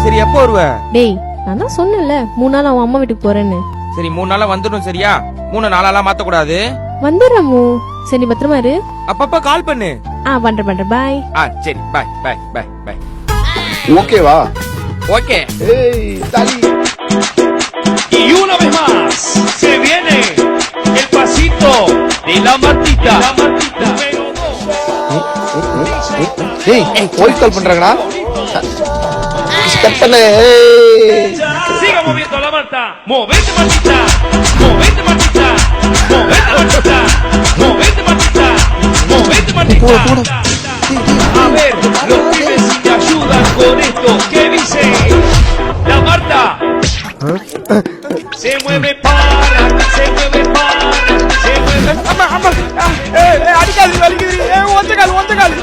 சரி எப்போ வருவ? டேய் நான் தான் சொன்னேன்ல 3 நாள் அவன் அம்மா வீட்டுக்கு போறேன்னு. சரி 3 நாளா வந்துடும் சரியா? 3 நாளாலாம் மாத்த கூடாது. வந்துடுறமு. சரி பத்திரமா இரு. அப்பப்ப கால் பண்ணு. பண்றேன் பாய். சரி பாய் பாய் பாய் பாய். ஓகேவா? ஓகே. ஏய் தலி. Y una vez más se viene el pasito de la Martita. ஏய் வாய்ஸ் கால் பண்றாங்கடா. கட் பண்ணு. Siga moviendo la Marta. Movete Martita. Movete Martita. Movete Martita. Movete Martita. Movete Martita. A ver, los pibes si te ayudan con esto. ¿Qué dice? La Marta. Se mueve para, se mueve para, se mueve. அடிக்காது வலிக்குது. ஒத்த கால்